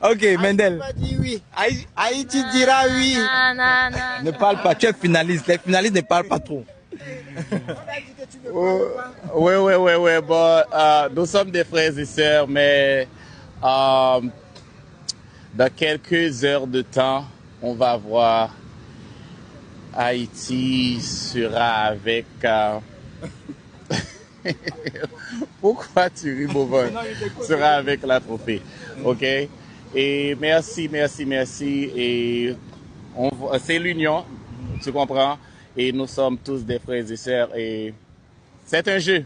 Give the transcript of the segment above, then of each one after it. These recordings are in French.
Ok, Mendel. Dit oui. Haïti dira oui. Ne parle pas, tu es finaliste. Les finalistes ne parlent pas trop. Oui. Bon, nous sommes des frères et sœurs, mais dans quelques heures de temps, on va voir Haïti sera avec... Pourquoi tu ris, Bovon? Sera avec la trophée. OK? Et merci. Et c'est l'union, tu comprends? Et nous sommes tous des frères et sœurs et c'est un jeu.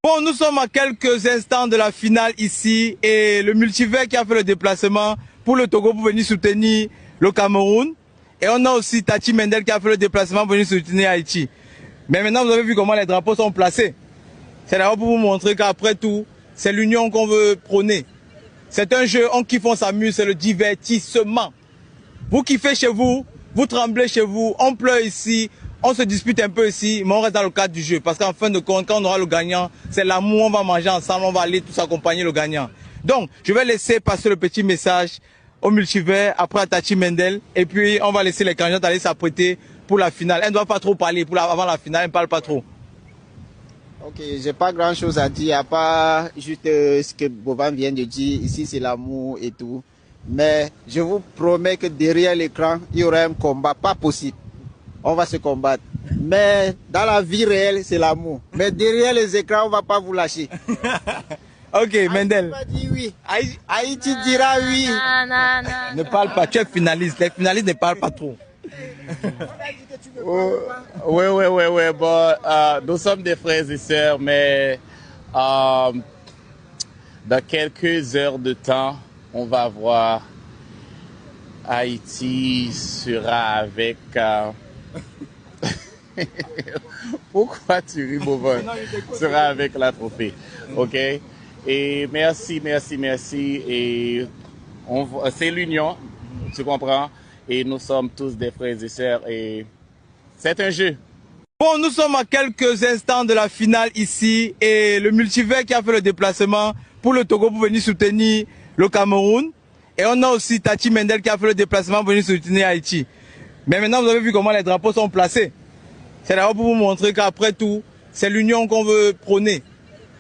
Bon, nous sommes à quelques instants de la finale ici et le multivers qui a fait le déplacement pour le Togo pour venir soutenir le Cameroun. Et on a aussi Tati Mendel qui a fait le déplacement pour venir soutenir Haïti. Mais maintenant, vous avez vu comment les drapeaux sont placés. C'est d'abord pour vous montrer qu'après tout, c'est l'union qu'on veut prôner. C'est un jeu, on kiffe, on s'amuse, c'est le divertissement. Vous kiffez chez vous, vous tremblez chez vous, on pleure ici, on se dispute un peu ici, mais on reste dans le cadre du jeu. Parce qu'en fin de compte, quand on aura le gagnant, c'est l'amour, on va manger ensemble, on va aller tous accompagner le gagnant. Donc, je vais laisser passer le petit message au multivers, après à Tati Mendel, et puis on va laisser les candidates aller s'apprêter pour la finale. Elle ne doit pas trop parler, avant la finale, elle ne parle pas trop. Ok, j'ai pas grand chose à dire, à part juste ce que Boban vient de dire. Ici, c'est l'amour et tout. Mais je vous promets que derrière l'écran, il y aura un combat pas possible. On va se combattre. Mais dans la vie réelle, c'est l'amour. Mais derrière les écrans, on va pas vous lâcher. Ok, Mendel. Dit oui. Haïti dira oui. Ne parle pas, tu es finaliste. Les finalistes ne parlent pas trop. Oui. Bon, nous sommes des frères et sœurs, mais dans quelques heures de temps, on va voir Haïti sera avec... Pourquoi tu ris, Bovon? Sera avec la trophée. OK? Et merci. Et c'est l'union, tu comprends? Et nous sommes tous des frères et sœurs et c'est un jeu. Bon, nous sommes à quelques instants de la finale ici et le multivers qui a fait le déplacement pour le Togo pour venir soutenir le Cameroun. Et on a aussi Tati Mendel qui a fait le déplacement pour venir soutenir Haïti. Mais maintenant, vous avez vu comment les drapeaux sont placés. C'est d'abord pour vous montrer qu'après tout, c'est l'union qu'on veut prôner.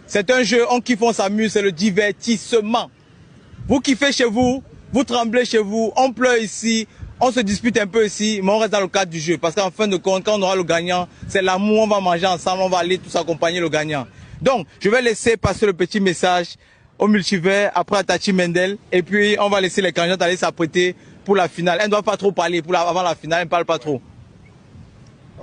C'est un jeu, on kiffe, on s'amuse, c'est le divertissement. Vous kiffez chez vous, vous tremblez chez vous, on pleure ici, on se dispute un peu ici, mais on reste dans le cadre du jeu. Parce qu'en fin de compte, quand on aura le gagnant, c'est l'amour, on va manger ensemble, on va aller tous accompagner le gagnant. Donc, je vais laisser passer le petit message au multivers, après à Tati Mendel, et puis on va laisser les candidates aller s'apprêter pour la finale. Elle ne doit pas trop parler, avant la finale, elle ne parle pas trop.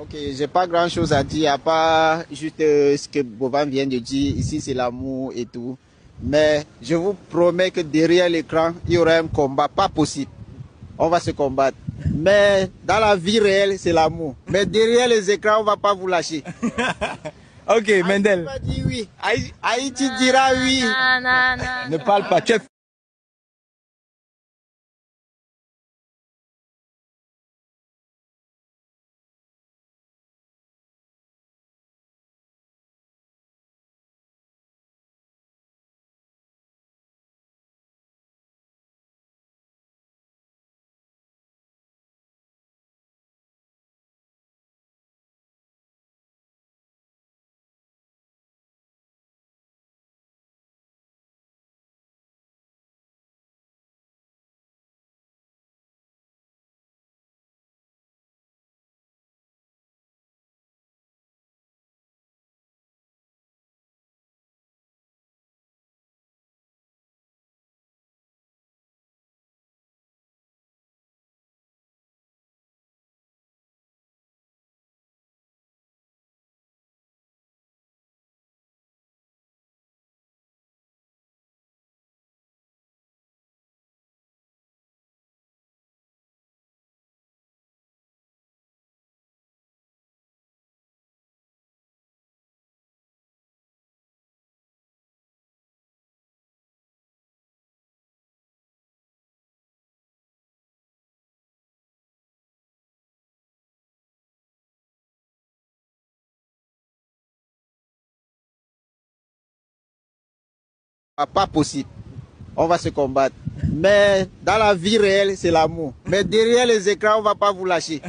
Ok, j'ai pas grand chose à dire, à part juste ce que Boban vient de dire. Ici, c'est l'amour et tout. Mais je vous promets que derrière l'écran, il y aura un combat pas possible. On va se combattre. Mais dans la vie réelle, c'est l'amour. Mais derrière les écrans, on va pas vous lâcher. Ok, Mendel. Dit oui. Haïti dira oui. Ne parle pas, tu es Pas possible. on va se combattre. Mais dans la vie réelle, c'est l'amour. Mais derrière les écrans, on ne va pas vous lâcher.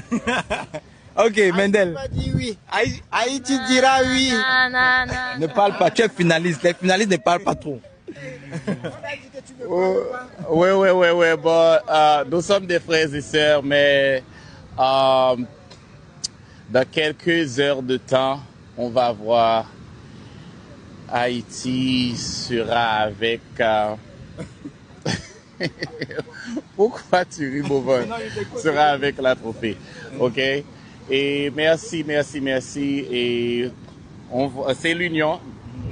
Ok, Mendel. Haïti dit oui. Haïti dira oui. Ne parle pas, tu es finaliste. Les finalistes ne parlent pas trop. Oui. Bon, nous sommes des frères et sœurs, mais dans quelques heures de temps, on va voir Haïti sera avec... Pourquoi tu ris, Bovin? Sera avec la trophée. OK? Et merci. Et c'est l'union,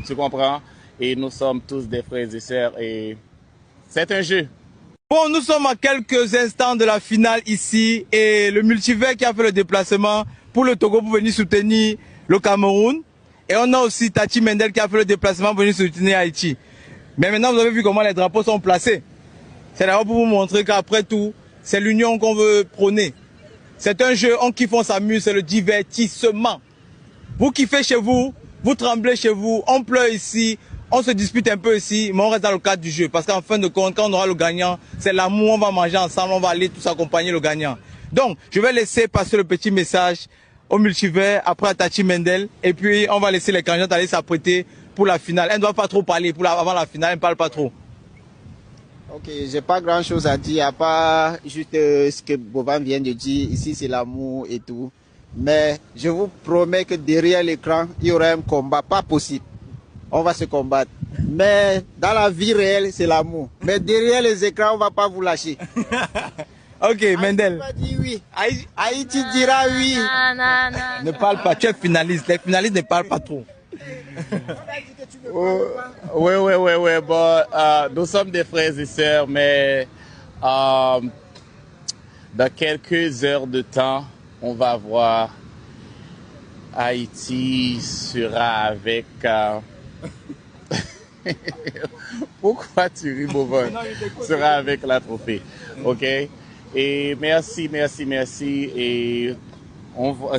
tu comprends? Et nous sommes tous des frères et sœurs et c'est un jeu. Bon, nous sommes à quelques instants de la finale ici et le multivers qui a fait le déplacement pour le Togo pour venir soutenir le Cameroun. Et on a aussi Tati Mendel qui a fait le déplacement pour venir soutenir Haïti. Mais maintenant, vous avez vu comment les drapeaux sont placés. C'est d'abord pour vous montrer qu'après tout, c'est l'union qu'on veut prôner. C'est un jeu, on kiffe, on s'amuse, c'est le divertissement. Vous kiffez chez vous, vous tremblez chez vous, on pleure ici, on se dispute un peu ici, mais on reste dans le cadre du jeu. Parce qu'en fin de compte, quand on aura le gagnant, c'est l'amour, on va manger ensemble, on va aller tous accompagner le gagnant. Donc, je vais laisser passer le petit message au multivers, après à Tati Mendel, et puis on va laisser les candidates aller s'apprêter pour la finale. Elle ne doit pas trop parler, avant la finale, elle ne parle pas trop. Ok, j'ai pas grand chose à dire, à part juste ce que Boban vient de dire. Ici, c'est l'amour et tout. Mais je vous promets que derrière l'écran, il y aura un combat, pas possible. On va se combattre. Mais dans la vie réelle, c'est l'amour. Mais derrière les écrans, on ne va pas vous lâcher. Ok, Mendel. Haïti dit oui. Haïti dira oui. Ne parle pas, tu es finaliste. Les finalistes ne parlent pas trop. Oui. Bon, nous sommes des frères et sœurs, mais dans quelques heures de temps, on va voir Haïti sera avec... Pourquoi tu ris, Bovin? Sera avec la trophée. OK? Et merci. Et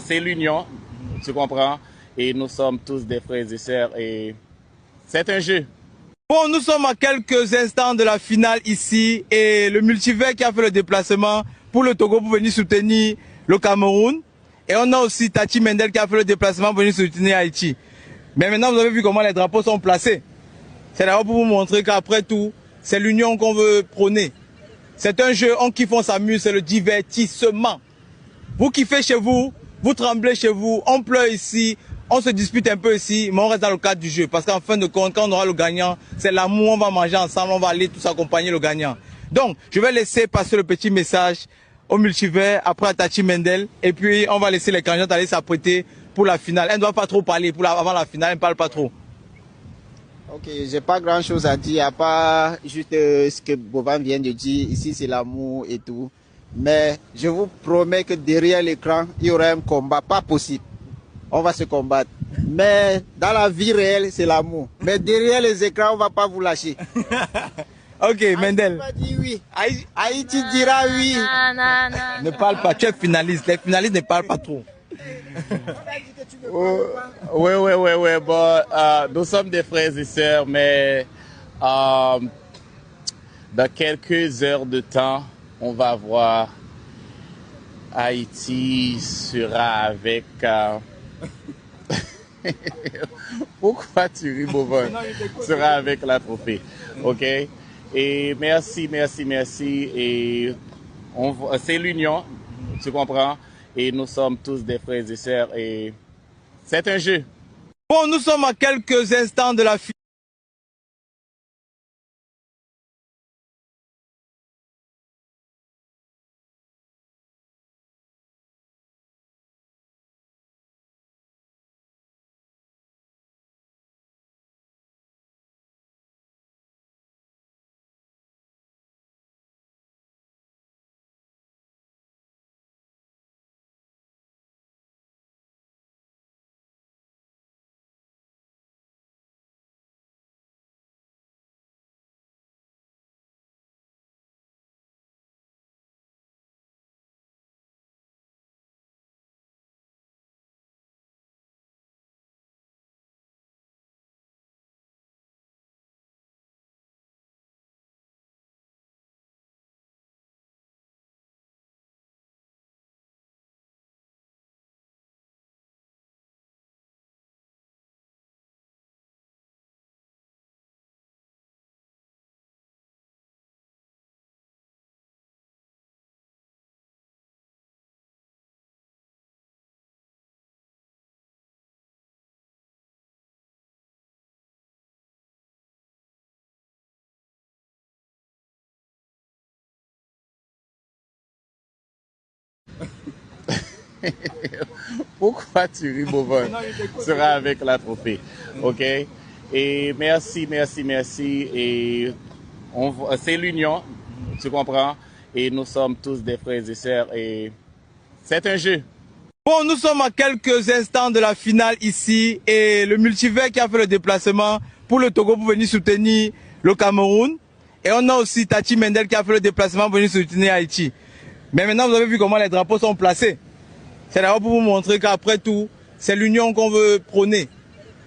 c'est l'union, tu comprends? Et nous sommes tous des frères et sœurs et c'est un jeu. Bon, nous sommes à quelques instants de la finale ici et le multivers qui a fait le déplacement pour le Togo pour venir soutenir le Cameroun. Et on a aussi Tati Mendel qui a fait le déplacement pour venir soutenir Haïti. Mais maintenant, vous avez vu comment les drapeaux sont placés. C'est d'abord pour vous montrer qu'après tout, c'est l'union qu'on veut prôner. C'est un jeu, on kiffe, on s'amuse, c'est le divertissement. Vous kiffez chez vous, vous tremblez chez vous, on pleure ici, on se dispute un peu ici, mais on reste dans le cadre du jeu. Parce qu'en fin de compte, quand on aura le gagnant, c'est l'amour, on va manger ensemble, on va aller tous accompagner le gagnant. Donc, je vais laisser passer le petit message au multivers, après à Tati Mendel, et puis on va laisser les candidates aller s'apprêter pour la finale. Elle ne doit pas trop parler, avant la finale, elle ne parle pas trop. Ok, j'ai pas grand chose à dire, à part juste ce que Boban vient de dire. Ici, c'est l'amour et tout. Mais je vous promets que derrière l'écran, il y aura un combat, pas possible. On va se combattre. Mais dans la vie réelle, c'est l'amour. Mais derrière les écrans, on ne va pas vous lâcher. Ok, Mendel. Haïti dit oui. Haïti dira oui. Ne parle pas, tu es finaliste. Les finalistes ne parlent pas trop. Oui. Bon, nous sommes des frères et sœurs, mais dans quelques heures de temps, on va voir Haïti sera avec... Pourquoi tu ris, Bovin? Sera avec la trophée. OK? Et merci. Et c'est l'union, tu comprends? Et nous sommes tous des frères et sœurs et c'est un jeu. Bon, nous sommes à quelques instants de la finale. Pourquoi tu ris, Bovin? Sera avec la trophée. OK? Et merci, merci, merci. Et c'est l'union, tu comprends? Et nous sommes tous des frères et sœurs. Et c'est un jeu. Bon, nous sommes à quelques instants de la finale ici et le multivers qui a fait le déplacement pour le Togo pour venir soutenir le Cameroun. Et on a aussi Tachi Mendel qui a fait le déplacement pour venir soutenir Haïti. Mais maintenant, vous avez vu comment les drapeaux sont placés. C'est d'abord pour vous montrer qu'après tout, c'est l'union qu'on veut prôner.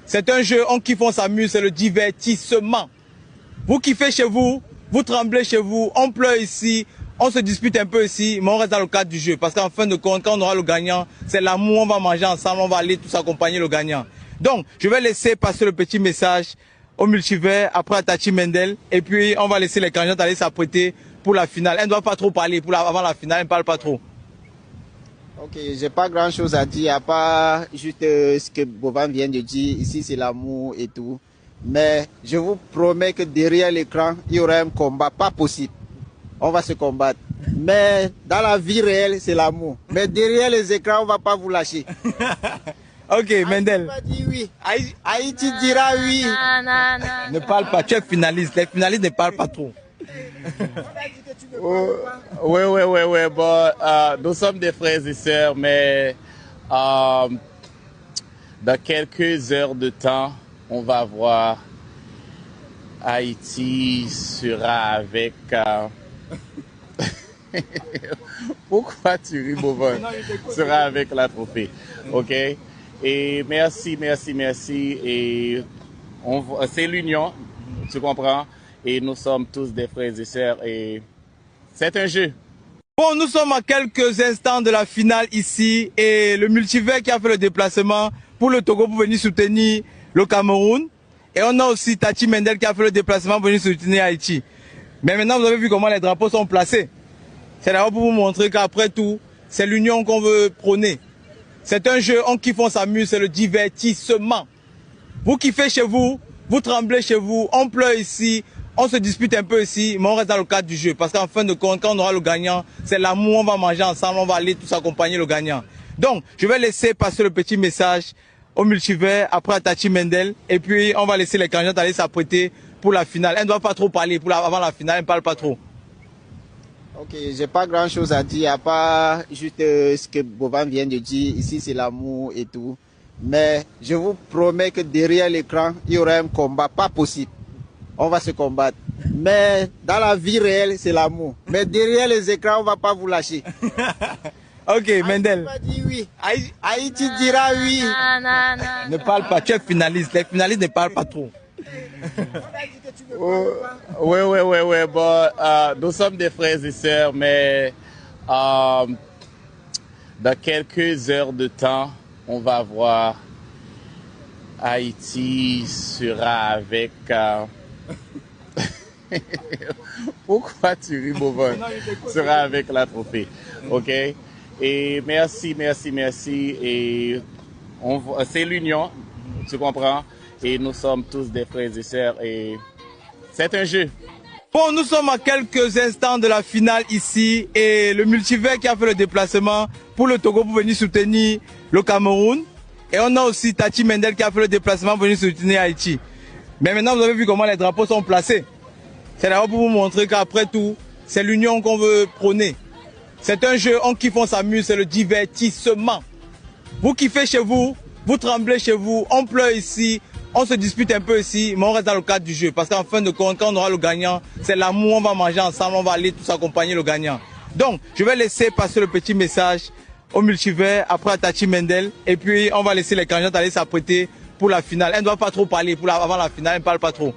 C'est un jeu, on kiffe, on s'amuse, c'est le divertissement. Vous kiffez chez vous, vous tremblez chez vous, on pleure ici, on se dispute un peu ici, mais on reste dans le cadre du jeu. Parce qu'en fin de compte, quand on aura le gagnant, c'est l'amour, on va manger ensemble, on va aller tous accompagner le gagnant. Donc, je vais laisser passer le petit message au multivers, après à Tachi Mendel, et puis on va laisser les candidates aller s'apprêter pour la finale. Elle ne doit pas trop parler, avant la finale, elle ne parle pas trop. Ok, j'ai pas grand chose à dire, à part juste ce que Bovan vient de dire. Ici, c'est l'amour et tout. Mais je vous promets que derrière l'écran, il y aura un combat, pas possible. On va se combattre. Mais dans la vie réelle, c'est l'amour. Mais derrière les écrans, on va pas vous lâcher. Ok, Mendel. Haïti dit oui. Haïti dira oui. Ne parle pas, tu es finaliste. Les finalistes ne parlent pas trop. Oui. Bon, nous sommes des frères et sœurs, mais dans quelques heures de temps, on va voir Haïti sera avec... Pourquoi tu ris, Bovin? Sera avec la trophée. OK? Et merci, merci, merci. Et c'est l'union, tu comprends? Et nous sommes tous des frères et sœurs. Et c'est un jeu. Bon, nous sommes à quelques instants de la finale ici et le multivers qui a fait le déplacement pour le Togo pour venir soutenir le Cameroun. Et on a aussi Tachi Mendel qui a fait le déplacement pour venir soutenir Haïti. Mais maintenant, vous avez vu comment les drapeaux sont placés. C'est d'abord pour vous montrer qu'après tout, c'est l'union qu'on veut prôner. C'est un jeu, on kiffe, on s'amuse, c'est le divertissement. Vous kiffez chez vous, vous tremblez chez vous, on pleure ici, on se dispute un peu ici, mais on reste dans le cadre du jeu. Parce qu'en fin de compte, quand on aura le gagnant, c'est l'amour, on va manger ensemble, on va aller tous accompagner le gagnant. Donc, je vais laisser passer le petit message au multivers, après à Tachi Mendel, et puis on va laisser les candidates aller s'apprêter pour la finale. Elle ne doit pas trop parler, avant la finale, elle ne parle pas trop. Ok, j'ai pas grand chose à dire, à part juste ce que Bovan vient de dire. Ici, c'est l'amour et tout. Mais je vous promets que derrière l'écran, il y aura un combat, pas possible. On va se combattre. Mais dans la vie réelle, c'est l'amour. Mais derrière les écrans, on va pas vous lâcher. Ok, Mendel. Haïti dit oui. Haïti dira oui. Ne parle pas, tu es finaliste. Les finalistes ne parlent pas trop. Oui. Bon, nous sommes des frères et sœurs, mais dans quelques heures de temps, on va voir Haïti sera avec... Pourquoi tu ris, Bovin? Sera avec la trophée. OK? Et merci, merci, merci. Et c'est l'union, tu comprends? Et nous sommes tous des frères et sœurs. Et c'est un jeu. Bon, nous sommes à quelques instants de la finale ici et le multivers qui a fait le déplacement pour le Togo pour venir soutenir le Cameroun. Et on a aussi Tachi Mendel qui a fait le déplacement pour venir soutenir Haïti. Mais maintenant, vous avez vu comment les drapeaux sont placés. C'est d'abord pour vous montrer qu'après tout, c'est l'union qu'on veut prôner. C'est un jeu, on kiffe, on s'amuse, c'est le divertissement. Vous kiffez chez vous, vous tremblez chez vous, on pleure ici, on se dispute un peu ici, mais on reste dans le cadre du jeu. Parce qu'en fin de compte, quand on aura le gagnant, c'est l'amour, on va manger ensemble, on va aller tous accompagner le gagnant. Donc, je vais laisser passer le petit message au multivers, après à Tachi Mendel, et puis on va laisser les candidates aller s'apprêter pour la finale. Elle ne doit pas trop parler, avant la finale, elle ne parle pas trop.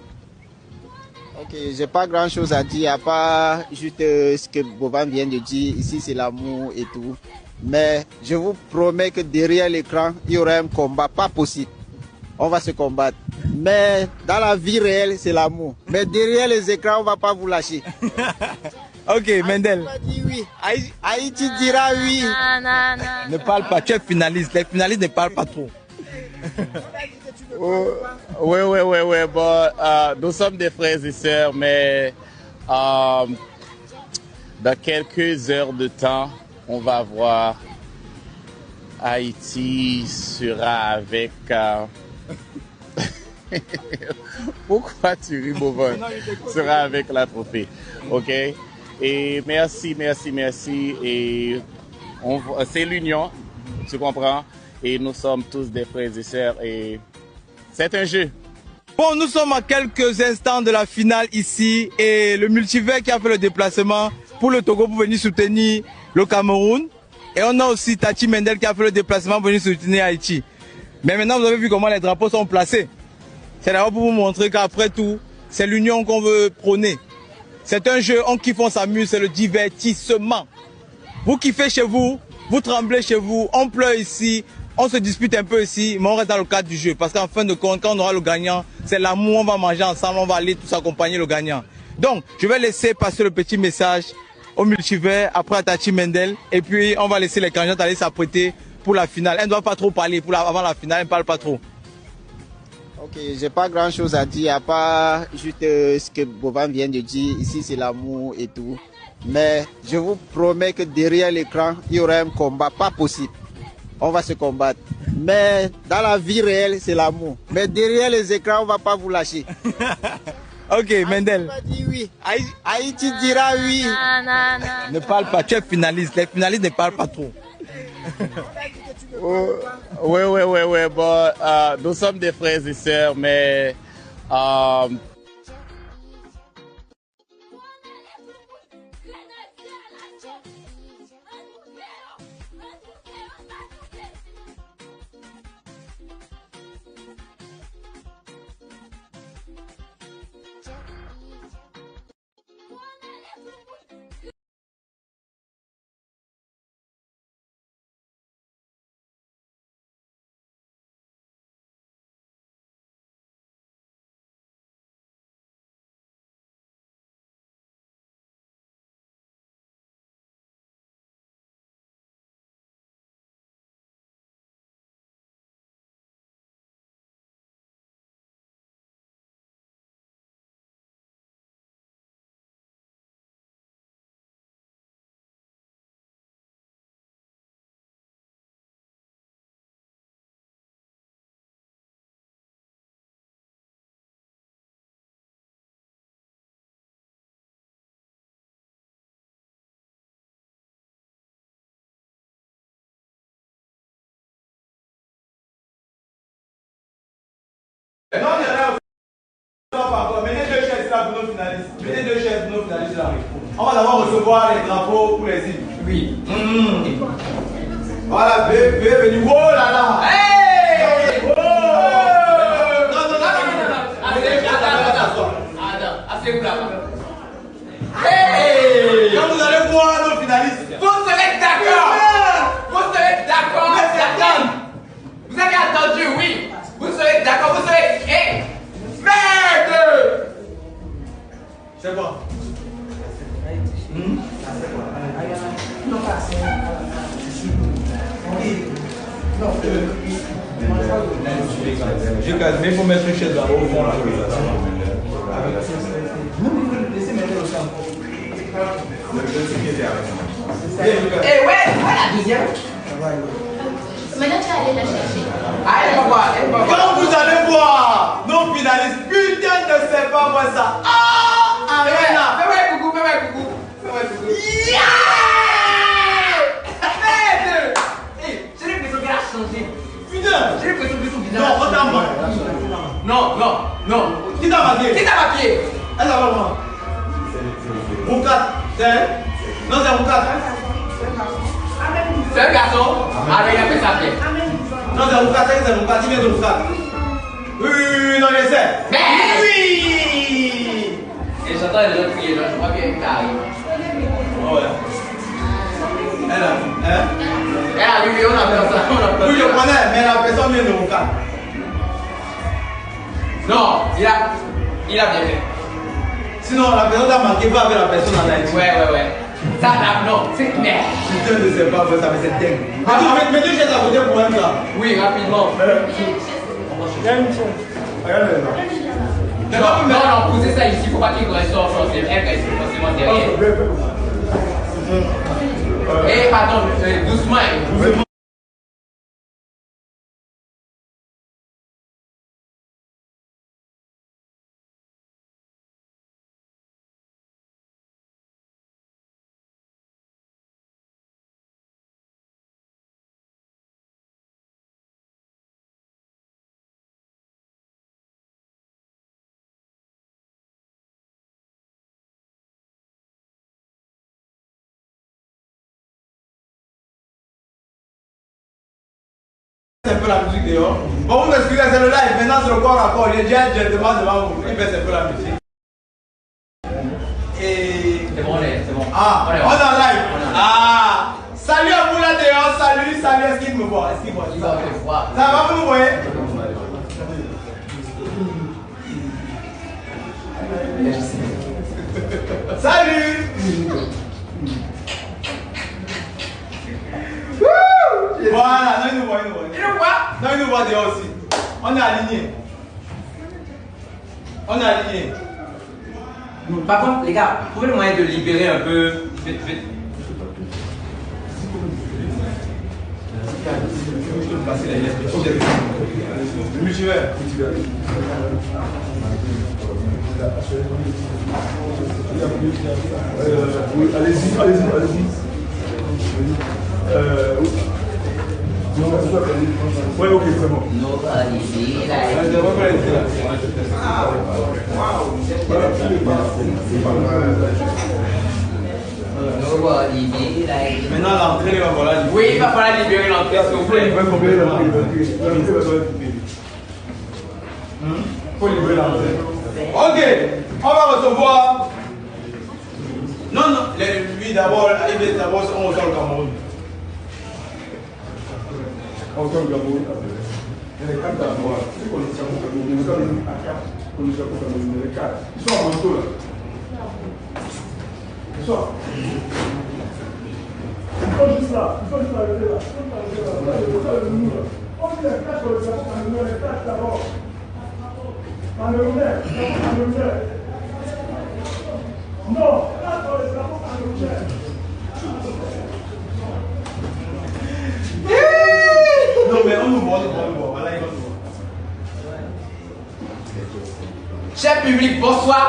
Ok, j'ai pas grand chose à dire, à part juste ce que Bovan vient de dire. Ici, c'est l'amour et tout. Mais je vous promets que derrière l'écran, il y aura un combat, pas possible. On va se combattre. Mais dans la vie réelle, c'est l'amour. Mais derrière les écrans, on va pas vous lâcher. Ok, Mendel. Haïti dit oui. Haïti dira oui. Ne parle pas, tu es finaliste. Les finalistes ne parlent pas trop. Oui. Bon, nous sommes des frères et sœurs, mais dans quelques heures de temps, on va voir Haïti sera avec... Pourquoi tu ris, Bovon? Sera avec la trophée. OK? Et merci. Et c'est l'union, tu comprends? Et nous sommes tous des frères et sœurs et c'est un jeu. Bon, nous sommes à quelques instants de la finale ici et le multivers qui a fait le déplacement pour le Togo pour venir soutenir le Cameroun. Et on a aussi Tati Mendel qui a fait le déplacement pour venir soutenir Haïti. Mais maintenant, vous avez vu comment les drapeaux sont placés. C'est d'abord pour vous montrer qu'après tout, c'est l'union qu'on veut prôner. C'est un jeu, on kiffe, on s'amuse, c'est le divertissement. Vous kiffez chez vous, vous tremblez chez vous, on pleure ici, on se dispute un peu ici, mais on reste dans le cadre du jeu. Parce qu'en fin de compte, quand on aura le gagnant, c'est l'amour, on va manger ensemble, on va aller tous accompagner le gagnant. Donc, je vais laisser passer le petit message au multivers, après à Tati Mendel, et puis on va laisser les candidates aller s'apprêter pour la finale. Elle ne doit pas trop parler, avant la finale, elle ne parle pas trop. Ok, j'ai pas grand chose à dire, à part juste ce que Bovan vient de dire. Ici, c'est l'amour et tout. Mais je vous promets que derrière l'écran, il y aura un combat, pas possible. On va se combattre. Mais dans la vie réelle, c'est l'amour. Mais derrière les écrans, on va pas vous lâcher. Ok, Mendel. Haïti va dire oui. Haïti dira oui. Ne parle pas, tu es finaliste. Les finalistes ne parlent pas trop. Oui. Bon, nous sommes des frères et sœurs, mais Non, mettez deux chaises là pour nos finalistes. Mettez deux chaises pour nos finalistes là. On va d'abord recevoir les drapeaux pour les îles. Oui. Voilà, bienvenue. Oh là là. Hey! Oh! Non. Asseyez-vous là-bas. Hey! Quand vous allez voir nos finalistes, vous serez d'accord. Vous serez d'accord. Vous avez entendu, oui. Vous serez d'accord, vous serez... Hey! Merde! C'est quoi? J'ai calmé, il faut mettre une chaise là-haut au fond là. Laissez mettre le sang. Eh ouais, la deuxième. Maintenant, tu vas aller la chercher. Ah, elle va voir, elle va voir. Quand vous allez voir nos finalistes, putain de c'est pas moi ça. Ah, fais-moi coucou. Yeah! Merde! J'ai l'impression qu'elle a changé. Putain! J'ai l'impression que son visage. Non, regarde-moi. Non. Qui t'a maquillé? Elle va voir. Roukat, c'est? Non, c'est Roukat. C'est un garçon. Alors, il a fait sa pied. Non, c'est Roukat, il vient de Roukat. Oui, non, je sais. Mais... Oui! Et j'entends les autres crier, je crois qu'elle arrive. Oh, ouais. Elle a, hein? Elle arrive, on a fait ça. Oui, je connais, mais la personne vient de Roukat. Non, il a bien fait. Sinon, la personne t'a marqué pas avec la personne en Haïti. Ouais. Ça, là, non, c'est merde. Putain de c'est pas vrai, ça, mais c'est dingue. Mets deux chaises à côté pour un là. Oui, rapidement. Il y a une chaise. Regardez là. Non, posez ça ici, faut pas qu'il reste sur c'est elle qui est forcément derrière. Et pardon, doucement. Un peu la musique dehors. Bon, vous m'excusez, c'est le live. Maintenant, c'est le corps à corps. Il est déjà gentleman devant vous. Il baisse un peu la musique. Et. C'est bon, c'est bon. Ah, on est en live. Ah, salut à vous là dehors. Salut, salut. Est-ce qu'il me voit? Est-ce qu'il me voit? Ça va, vous me voyez? Salut. Voilà, non, il nous voit, il nous voit. Il nous voit? Non, il nous voit dehors aussi. On est aligné. On est aligné. Par contre, les gars, trouvez le moyen de libérer un peu. Vite, vite. Le multivers. Allez-y, allez-y, allez-y. Ouais, ok, c'est bon. Maintenant, l'entrée, il va falloir libérer. Oui, il va falloir libérer l'entrée, s'il vous plaît. Il faut libérer l'entrée. Ok, on va recevoir. Non, non, lui d'abord, il est d'abord, on reçoit le Cameroun. On reçoit le Cameroun. Il y a les quatre d'abord. C'est qu'on est au Cameroun. Il y a les quatre. Ils sont en manteau là. Ils sont. Ils sont juste là. Ils sont juste arrêtés là. On dit les quatre sur le Cameroun. Les quatre d'abord. Camerounais. Camerounais. Non, là sur le Camerounais. Non, mais on nous voit, on nous voit. Voilà, il va nous voir. Cher public, bonsoir.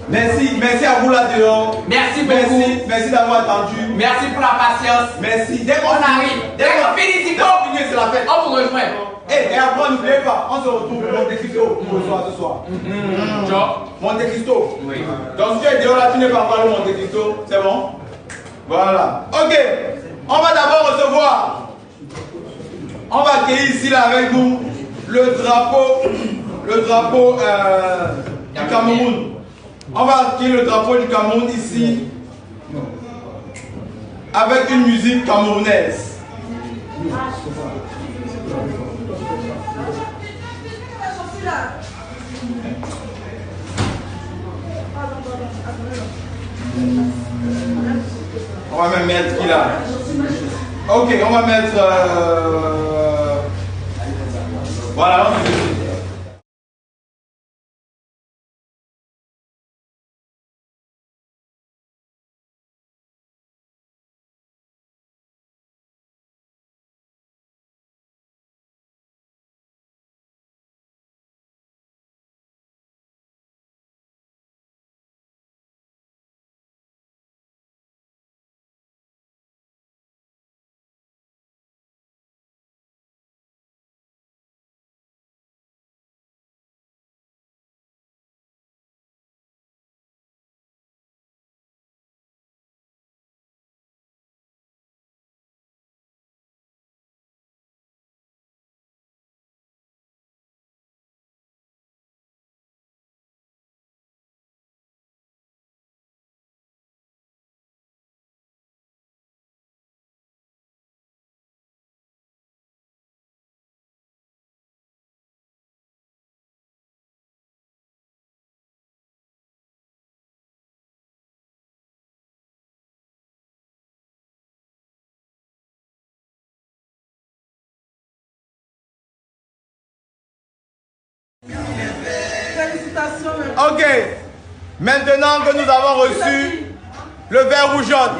Merci, merci à vous là dehors. Merci beaucoup. Merci d'avoir attendu. Merci pour la patience. Merci. Dès qu'on On arrive. Dès qu'on finit, Dès qu'on finit, c'est la fête. on vous rejoint. Et après, n'oubliez pas, on se retrouve Monte Cristo ce soir. Monte Cristo. Oui. Donc si tu es dehors là, tu n'es pas encore le Monte Cristo, c'est bon? Voilà. Ok, on va d'abord recevoir. On va accueillir ici là avec nous le drapeau du Cameroun. On va accueillir le drapeau du Cameroun ici avec une musique camerounaise. On va même mettre qui là? Ok, on va mettre. Voilà, on fait ceci. Félicitations. Ok, maintenant que nous avons reçu le vert rougeotte,